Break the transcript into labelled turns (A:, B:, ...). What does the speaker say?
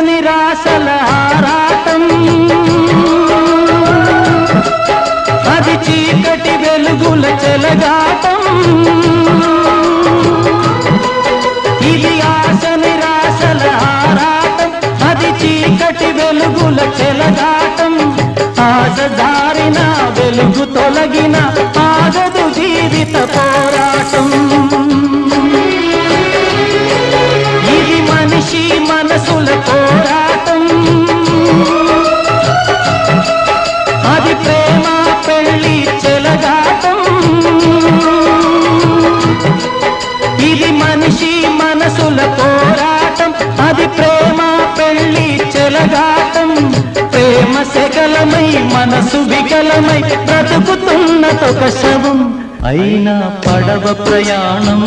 A: నిరాశల ఆరాటం, అది చీకటి వెలుగుల చెలగాటం. ఇది ఆశ నిరాశల ఆరాటం, అది చీకటి వెలుగుల చెలగాటం. ఆశ జారిన వెలుగు తొలగిన ఆగదు జీవిత పోరాటం. ఇది మనిషి మనసుల పోరాటం, అది ప్రేమ పెళ్లి చెలగాటం. ఇది మనిషి మనసుల పోరాటం, అది ప్రేమ పెళ్లి చెలగాటం. ప్రేమ శకలమై మనసు వికలమై బ్రతుకుతున్నదొక శవం, అయినా పడవ ప్రయాణం.